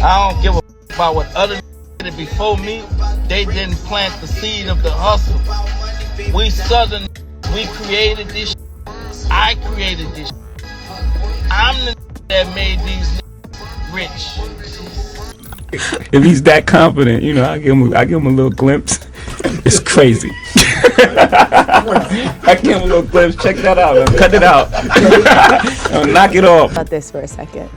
I don't give a about what other did before me. They didn't plant the seed of the hustle. We Southern, we created this shit. I created this shit. I'm the that made these rich. If he's that confident, I give him a little glimpse. It's crazy. I give him a little glimpse. Check that out, man. Cut it out. Knock it off. About this for a second.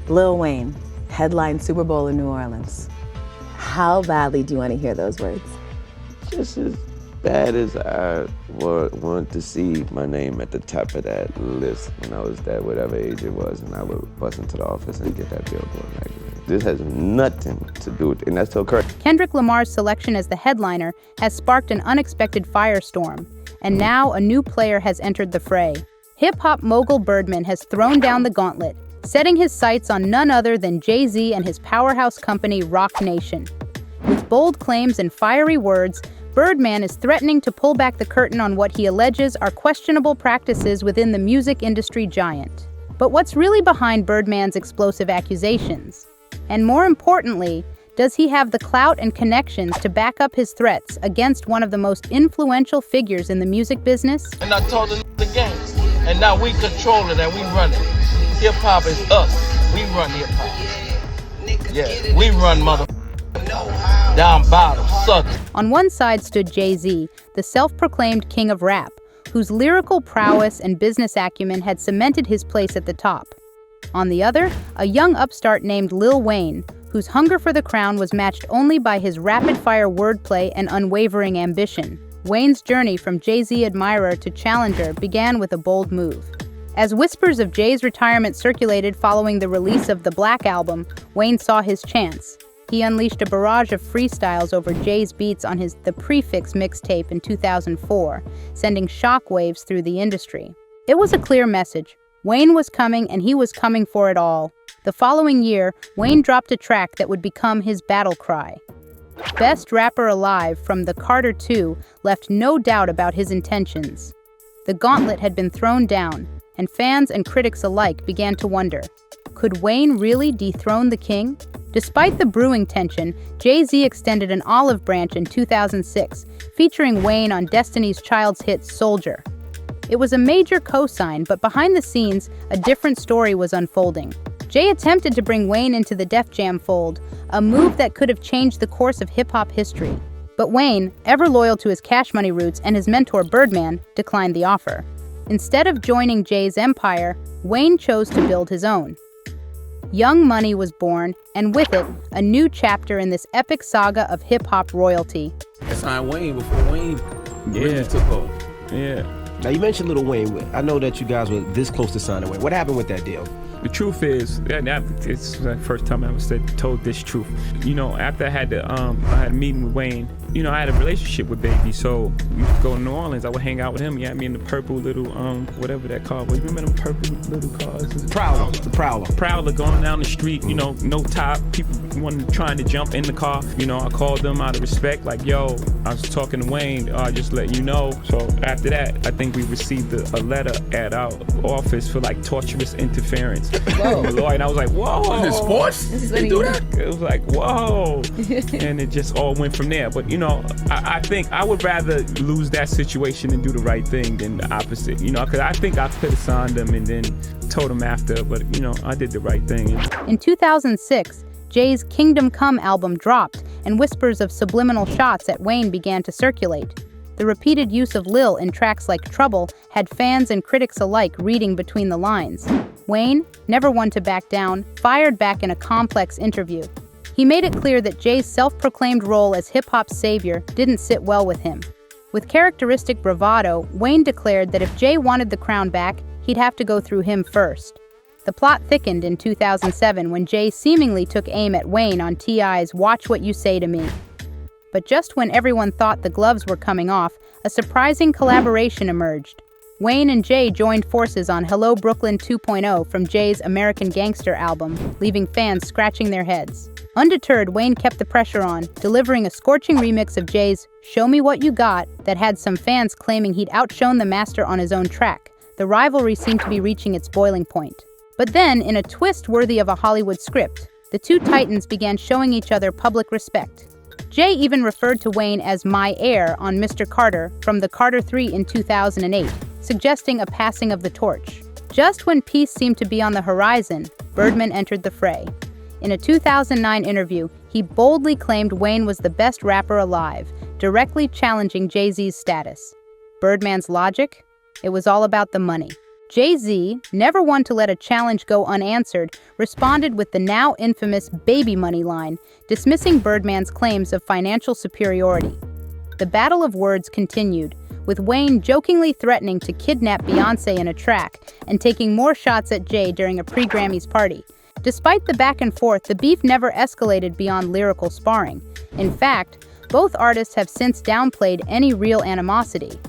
Lil Wayne, headline Super Bowl in New Orleans. How badly do you want to hear those words? Just as bad as I want to see my name at the top of that list when I was that whatever age it was, and I would bust into the office and get that Billboard magazine. This has nothing to do with it, and that's so correct. Kendrick Lamar's selection as the headliner has sparked an unexpected firestorm, and now a new player has entered the fray. Hip-hop mogul Birdman has thrown down the gauntlet, setting his sights on none other than Jay-Z and his powerhouse company Roc Nation. With bold claims and fiery words, Birdman is threatening to pull back the curtain on what he alleges are questionable practices within the music industry giant. But what's really behind Birdman's explosive accusations? And more importantly, does he have the clout and connections to back up his threats against one of the most influential figures in the music business? And I told them the game. And now we control it and we run it. Hip-hop is us. We run hip-hop. Yeah, we run down bottom, Southern. On one side stood Jay-Z, the self-proclaimed king of rap, whose lyrical prowess and business acumen had cemented his place at the top. On the other, a young upstart named Lil Wayne, whose hunger for the crown was matched only by his rapid-fire wordplay and unwavering ambition. Wayne's journey from Jay-Z admirer to challenger began with a bold move. As whispers of Jay's retirement circulated following the release of the Black Album, Wayne saw his chance. He unleashed a barrage of freestyles over Jay's beats on his The Prefix mixtape in 2004, sending shockwaves through the industry. It was a clear message. Wayne was coming, and he was coming for it all. The following year, Wayne dropped a track that would become his battle cry. Best Rapper Alive from The Carter II left no doubt about his intentions. The gauntlet had been thrown down, and fans and critics alike began to wonder, could Wayne really dethrone the king? Despite the brewing tension, Jay-Z extended an olive branch in 2006, featuring Wayne on Destiny's Child's hit Soldier. It was a major cosign, but behind the scenes, a different story was unfolding. Jay attempted to bring Wayne into the Def Jam fold, a move that could have changed the course of hip-hop history. But Wayne, ever loyal to his Cash Money roots and his mentor Birdman, declined the offer. Instead of joining Jay's empire, Wayne chose to build his own. Young Money was born, and with it, a new chapter in this epic saga of hip-hop royalty. I signed Wayne before Wayne really took over. Yeah. Now, you mentioned Lil Wayne. I know that you guys were this close to signing Wayne. What happened with that deal? The truth is, it's the first time I ever told this truth. After I had a meeting with Wayne, I had a relationship with Baby, so we would go to New Orleans. I would hang out with him. He had me in the purple little, whatever that car was. You remember them purple little cars? The Prowler. Prowler going down the street, no top. People trying to jump in the car. I called them out of respect, like, yo, I was talking to Wayne, just letting you know. So after that, I think we received a letter at our office for like torturous interference. Whoa. From a lawyer, and I was like, whoa. Was it sports? They do that? It was like, whoa. And it just all went from there. But, I think I would rather lose that situation and do the right thing than the opposite, because I think I could have signed them and then told them after, but, I did the right thing. In 2006, Jay's Kingdom Come album dropped, and whispers of subliminal shots at Wayne began to circulate. The repeated use of Lil in tracks like Trouble had fans and critics alike reading between the lines. Wayne, never one to back down, fired back in a complex interview. He made it clear that Jay's self-proclaimed role as hip-hop's savior didn't sit well with him. With characteristic bravado, Wayne declared that if Jay wanted the crown back, he'd have to go through him first. The plot thickened in 2007 when Jay seemingly took aim at Wayne on T.I.'s Watch What You Say to Me. But just when everyone thought the gloves were coming off, a surprising collaboration emerged. Wayne and Jay joined forces on Hello Brooklyn 2.0 from Jay's American Gangster album, leaving fans scratching their heads. Undeterred, Wayne kept the pressure on, delivering a scorching remix of Jay's Show Me What You Got that had some fans claiming he'd outshone the master on his own track. The rivalry seemed to be reaching its boiling point. But then, in a twist worthy of a Hollywood script, The two titans began showing each other public respect. Jay even referred to Wayne as my heir on Mr. Carter from the Carter 3 in 2008, suggesting a passing of the torch. Just when peace seemed to be on the horizon, Birdman entered the fray. In a 2009 interview, he boldly claimed Wayne was the best rapper alive, directly challenging Jay-Z's status. Birdman's logic? It was all about the money. Jay-Z, never one to let a challenge go unanswered, responded with the now infamous baby money line, dismissing Birdman's claims of financial superiority. The battle of words continued, with Wayne jokingly threatening to kidnap Beyoncé in a track and taking more shots at Jay during a pre-Grammys party. Despite the back and forth, the beef never escalated beyond lyrical sparring. In fact, both artists have since downplayed any real animosity.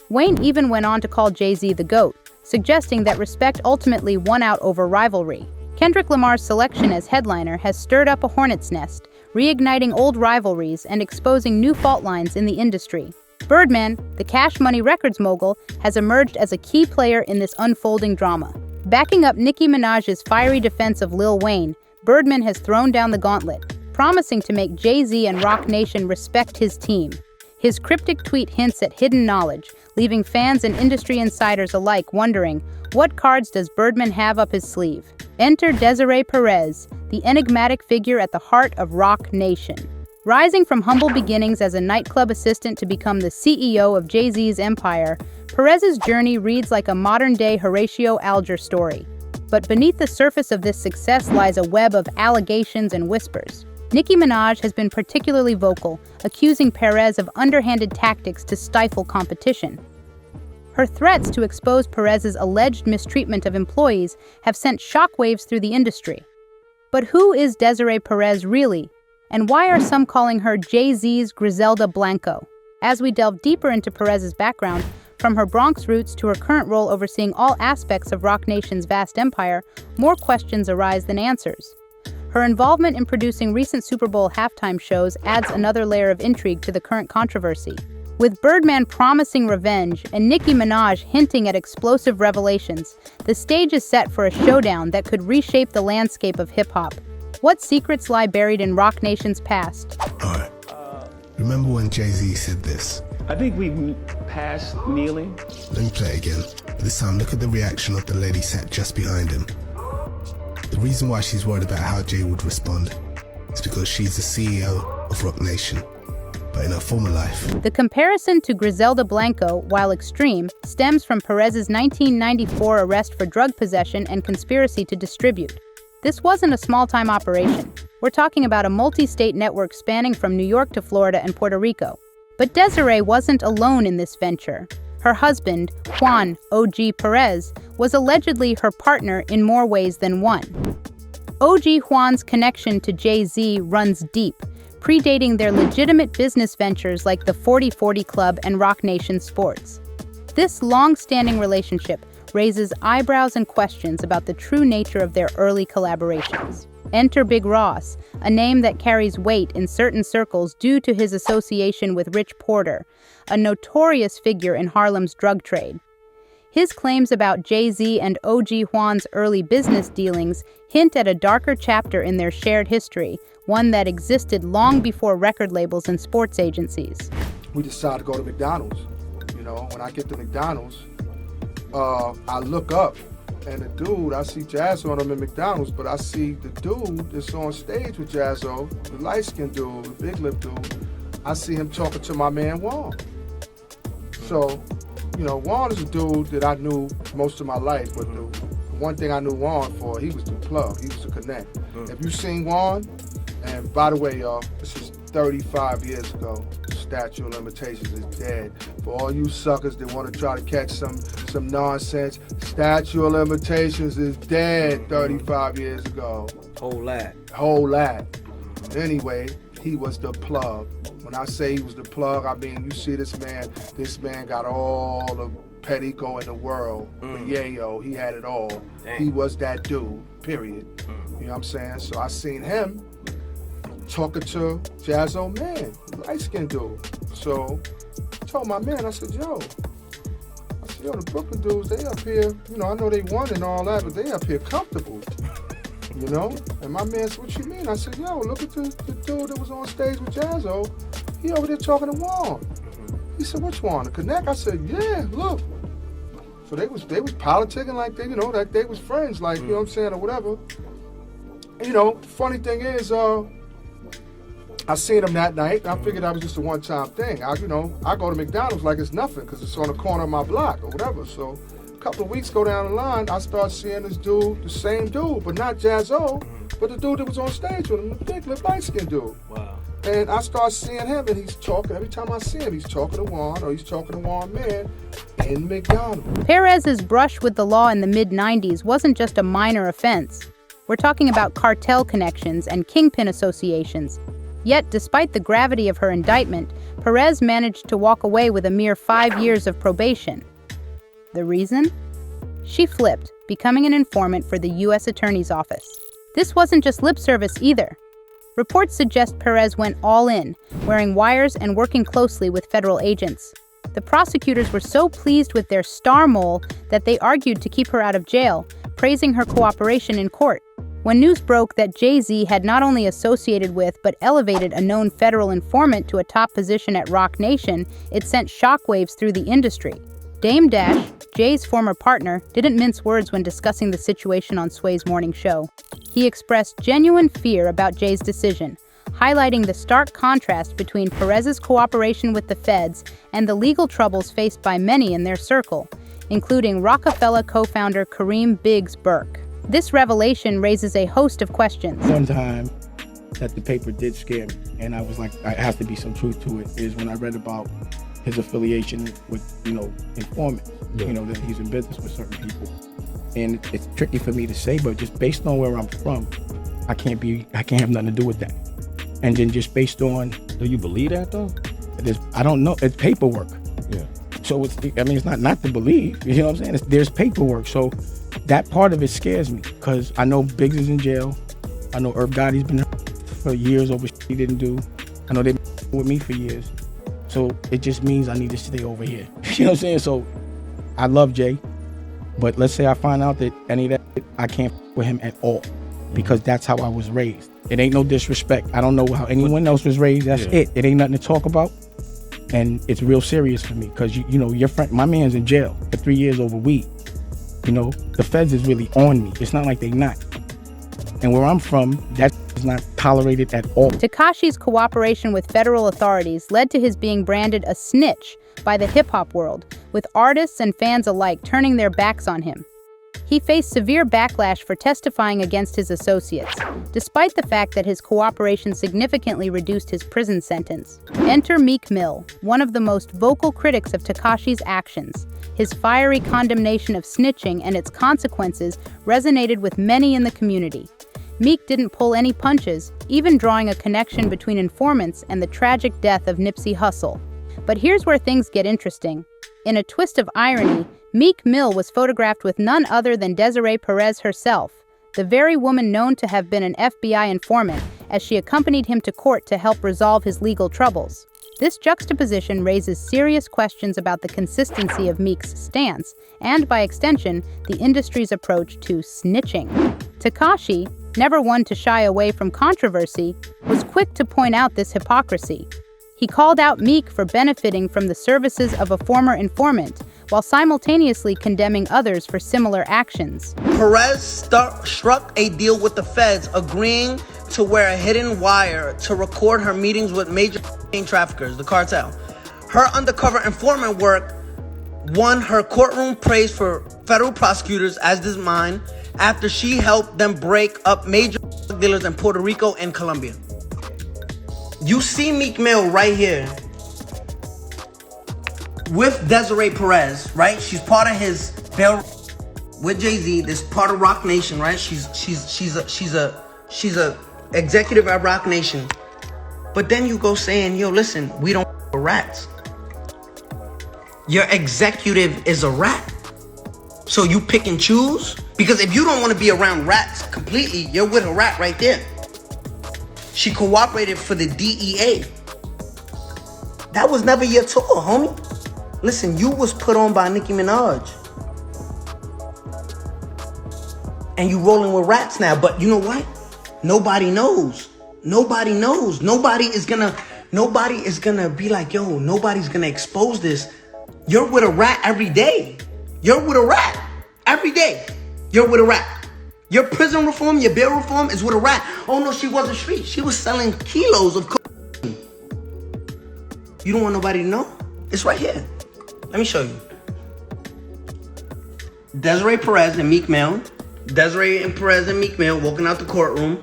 Wayne even went on to call Jay-Z the GOAT, suggesting that respect ultimately won out over rivalry. Kendrick Lamar's selection as headliner has stirred up a hornet's nest, reigniting old rivalries and exposing new fault lines in the industry. Birdman, the Cash Money Records mogul, has emerged as a key player in this unfolding drama. Backing up Nicki Minaj's fiery defense of Lil Wayne, Birdman has thrown down the gauntlet, promising to make Jay-Z and Roc Nation respect his team. His cryptic tweet hints at hidden knowledge, leaving fans and industry insiders alike wondering, what cards does Birdman have up his sleeve? Enter Desiree Perez, the enigmatic figure at the heart of Roc Nation. Rising from humble beginnings as a nightclub assistant to become the CEO of Jay-Z's empire, Perez's journey reads like a modern-day Horatio Alger story. But beneath the surface of this success lies a web of allegations and whispers. Nicki Minaj has been particularly vocal, accusing Perez of underhanded tactics to stifle competition. Her threats to expose Perez's alleged mistreatment of employees have sent shockwaves through the industry. But who is Desiree Perez really? And why are some calling her Jay-Z's Griselda Blanco? As we delve deeper into Perez's background, from her Bronx roots to her current role overseeing all aspects of Roc Nation's vast empire, more questions arise than answers. Her involvement in producing recent Super Bowl halftime shows adds another layer of intrigue to the current controversy. With Birdman promising revenge and Nicki Minaj hinting at explosive revelations, the stage is set for a showdown that could reshape the landscape of hip-hop. What secrets lie buried in Roc Nation's past? Alright. Remember when Jay-Z said this? I think we passed kneeling. Let me play it again. This time, look at the reaction of the lady sat just behind him. The reason why she's worried about how Jay would respond is because she's the CEO of Roc Nation. But in her former life, The comparison to Griselda Blanco, while extreme, stems from Perez's 1994 arrest for drug possession and conspiracy to distribute. This wasn't a small-time operation. We're talking about a multi-state network spanning from New York to Florida and Puerto Rico. But Desiree wasn't alone in this venture. Her husband, Juan O.G. Perez, was allegedly her partner in more ways than one. O.G. Juan's connection to Jay-Z runs deep, predating their legitimate business ventures like the 40/40 Club and Roc Nation Sports. This long-standing relationship raises eyebrows and questions about the true nature of their early collaborations. Enter Big Ross, a name that carries weight in certain circles due to his association with Rich Porter, a notorious figure in Harlem's drug trade. His claims about Jay-Z and O.G. Juan's early business dealings hint at a darker chapter in their shared history, one that existed long before record labels and sports agencies. We decided to go to McDonald's. You know, when I get to McDonald's, I look up, and the dude, I see Jazzo on him in McDonald's, but I see the dude that's on stage with Jazzo, the light-skinned dude, the big lip dude, I see him talking to my man Juan. So, you know, Juan is a dude that I knew most of my life, but the one thing I knew Juan for, he was the plug, he was the connect. If you seen Juan, and by the way, y'all, this is 35 years ago. Statute of limitations is dead. For all you suckers that want to try to catch some nonsense, statute of limitations is dead 35 years ago. Whole lot. Anyway, he was the plug. When I say he was the plug, I mean, you see this man got all the pettico in the world. But yayo, he had it all. Damn. He was that dude, period. You know what I'm saying? So I seen him talking to Jazzo man, light-skinned dude. So I told my man, I said, yo, the Brooklyn dudes, they up here, you know, I know they won and all that, but they up here comfortable. you know? And my man said, what you mean? I said, yo, look at the dude that was on stage with Jazzo. He over there talking to Juan. He said, which Juan? The Connect? I said, yeah, look. So they was politicking like they, you know, like they was friends, like, you know what I'm saying, or whatever. And, you know, funny thing is, I seen him that night. I figured that was just a one-time thing. I go to McDonald's like it's nothing because it's on the corner of my block or whatever. So a couple of weeks go down the line, I start seeing this dude, the same dude, but not Jazzo, but the dude that was on stage with him, the big, light-skinned dude. Wow. And I start seeing him, and he's talking. Every time I see him, he's talking to Juan, or he's talking to Juan Man in McDonald's. Perez's brush with the law in the mid-90s wasn't just a minor offense. We're talking about cartel connections and kingpin associations. Yet, despite the gravity of her indictment, Perez managed to walk away with a mere 5 years of probation. The reason? She flipped, becoming an informant for the U.S. Attorney's Office. This wasn't just lip service either. Reports suggest Perez went all in, wearing wires and working closely with federal agents. The prosecutors were so pleased with their star mole that they argued to keep her out of jail, praising her cooperation in court. When news broke that Jay-Z had not only associated with but elevated a known federal informant to a top position at Roc Nation, it sent shockwaves through the industry. Dame Dash, Jay's former partner, didn't mince words when discussing the situation on Sway's morning show. He expressed genuine fear about Jay's decision, highlighting the stark contrast between Perez's cooperation with the feds and the legal troubles faced by many in their circle, including Rockefeller co-founder Kareem Biggs Burke. This revelation raises a host of questions. One time that the paper did scare me, and I was like, there has to be some truth to it, is when I read about his affiliation with, informants, that he's in business with certain people. And it's tricky for me to say, but just based on where I'm from, I can't have nothing to do with that. And then just based on... Do you believe that though? I don't know, it's paperwork. Yeah. So it's not to believe, you know what I'm saying? There's paperwork, so that part of it scares me, because I know Biggs is in jail. I know Irv Gotti's been for years over shit he didn't do. I know they've been with me for years. So it just means I need to stay over here. You know what I'm saying? So I love Jay, but let's say I find out that any of that, I can't with him at all, because that's how I was raised. It ain't no disrespect. I don't know how anyone else was raised. That's it. It ain't nothing to talk about. And it's real serious for me, because your friend, my man's in jail for 3 years over weed. The feds is really on me. It's not like they not. And where I'm from, that is not tolerated at all. Tekashi's cooperation with federal authorities led to his being branded a snitch by the hip-hop world, with artists and fans alike turning their backs on him. He faced severe backlash for testifying against his associates, despite the fact that his cooperation significantly reduced his prison sentence. Enter Meek Mill, one of the most vocal critics of Tekashi's actions. His fiery condemnation of snitching and its consequences resonated with many in the community. Meek didn't pull any punches, even drawing a connection between informants and the tragic death of Nipsey Hussle. But here's where things get interesting. In a twist of irony, Meek Mill was photographed with none other than Desiree Perez herself, the very woman known to have been an FBI informant, as she accompanied him to court to help resolve his legal troubles. This juxtaposition raises serious questions about the consistency of Meek's stance, and by extension, the industry's approach to snitching. Tekashi, never one to shy away from controversy, was quick to point out this hypocrisy. He called out Meek for benefiting from the services of a former informant, while simultaneously condemning others for similar actions. Perez struck a deal with the feds, agreeing to wear a hidden wire to record her meetings with major traffickers, the cartel. Her undercover informant work won her courtroom praise for federal prosecutors, as did mine, after she helped them break up major dealers in Puerto Rico and Colombia. You see Meek Mill right here with Desiree Perez, right? She's part of his bail with Jay-Z. This part of Roc Nation, right? She's a executive at Roc Nation. But then you go saying, yo, listen, we don't rats. Your executive is a rat. So you pick and choose? Because if you don't want to be around rats completely, you're with a rat right there. She cooperated for the DEA. That was never your tour, homie. Listen, you was put on by Nicki Minaj. and you rolling with rats now. But you know what? Nobody knows. Nobody knows. Nobody is gonna be like, yo, nobody's gonna expose this. You're with a rat every day. You're with a rat every day. You're with a rat. Your prison reform, your bail reform is with a rat. Oh no, she wasn't street. She was selling kilos of cocaine. You don't want nobody to know? It's right here. Let me show you. Desiree Perez and Meek Mill. Desiree and Perez and Meek Mill walking out the courtroom.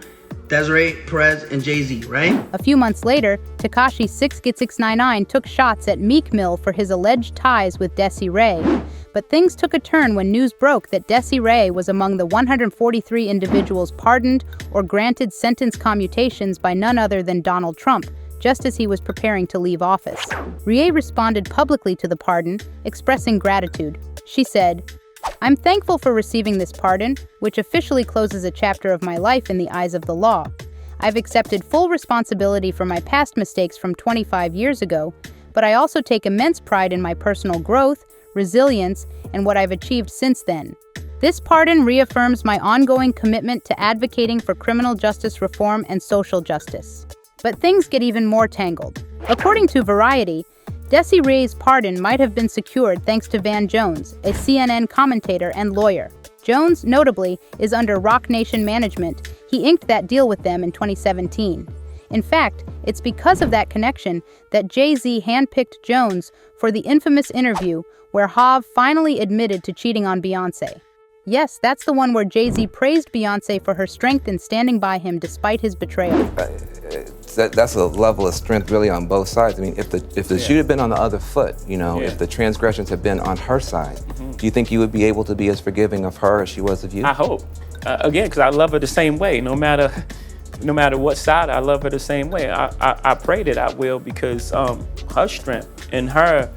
Desiree Perez and Jay-Z, right? A few months later, Tekashi 6ix6ix99 took shots at Meek Mill for his alleged ties with Desiree. But things took a turn when news broke that Desiree was among the 143 individuals pardoned or granted sentence commutations by none other than Donald Trump, just as he was preparing to leave office. Rie responded publicly to the pardon, expressing gratitude. She said, "I'm thankful for receiving this pardon, which officially closes a chapter of my life in the eyes of the law. I've accepted full responsibility for my past mistakes from 25 years ago, but I also take immense pride in my personal growth, resilience, and what I've achieved since then. This pardon reaffirms my ongoing commitment to advocating for criminal justice reform and social justice." But things get even more tangled. According to Variety, Desiree's pardon might have been secured thanks to Van Jones, a CNN commentator and lawyer. Jones, notably, is under Roc Nation management. He inked that deal with them in 2017. In fact, it's because of that connection that Jay-Z handpicked Jones for the infamous interview where Hav finally admitted to cheating on Beyoncé. Yes, that's the one where Jay-Z praised Beyoncé for her strength in standing by him despite his betrayal. That's a level of strength really on both sides. I mean, if the shoe had been on the other foot, if the transgressions had been on her side, do you think you would be able to be as forgiving of her as she was of you? I hope. Again, because I love her the same way. No matter what side, I love her the same way. I pray that I will, because her strength and her,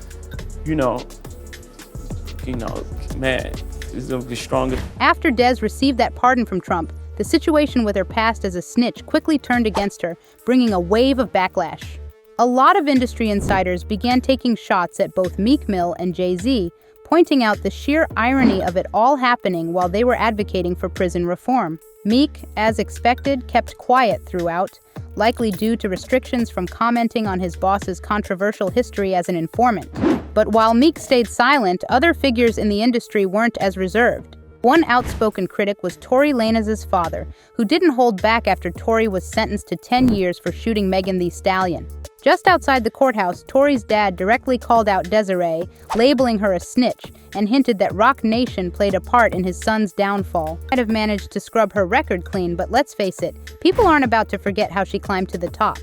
man, is the strongest. After Des received that pardon from Trump, the situation with her past as a snitch quickly turned against her, bringing a wave of backlash. A lot of industry insiders began taking shots at both Meek Mill and Jay-Z, pointing out the sheer irony of it all happening while they were advocating for prison reform. Meek, as expected, kept quiet throughout, likely due to restrictions from commenting on his boss's controversial history as an informant. But while Meek stayed silent, other figures in the industry weren't as reserved. One outspoken critic was Tory Lanez's father, who didn't hold back after Tory was sentenced to 10 years for shooting Megan Thee Stallion. Just outside the courthouse, Tory's dad directly called out Desiree, labeling her a snitch, and hinted that Roc Nation played a part in his son's downfall. Might have managed to scrub her record clean, but let's face it, people aren't about to forget how she climbed to the top.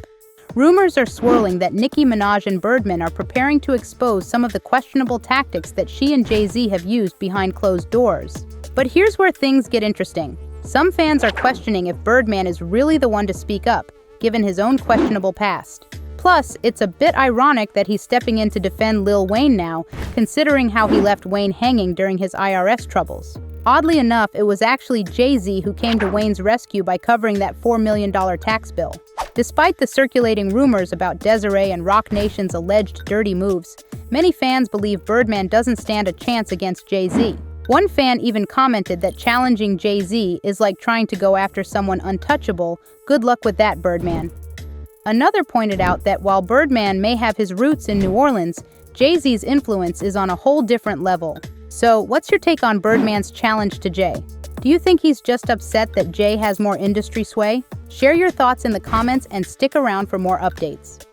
Rumors are swirling that Nicki Minaj and Birdman are preparing to expose some of the questionable tactics that she and Jay-Z have used behind closed doors. But here's where things get interesting. Some fans are questioning if Birdman is really the one to speak up, given his own questionable past. Plus, it's a bit ironic that he's stepping in to defend Lil Wayne now, considering how he left Wayne hanging during his IRS troubles. Oddly enough, it was actually Jay-Z who came to Wayne's rescue by covering that $4 million tax bill. Despite the circulating rumors about Desiree and Roc Nation's alleged dirty moves, many fans believe Birdman doesn't stand a chance against Jay-Z. One fan even commented that challenging Jay-Z is like trying to go after someone untouchable. Good luck with that, Birdman. Another pointed out that while Birdman may have his roots in New Orleans, Jay-Z's influence is on a whole different level. So, what's your take on Birdman's challenge to Jay? Do you think he's just upset that Jay has more industry sway? Share your thoughts in the comments and stick around for more updates.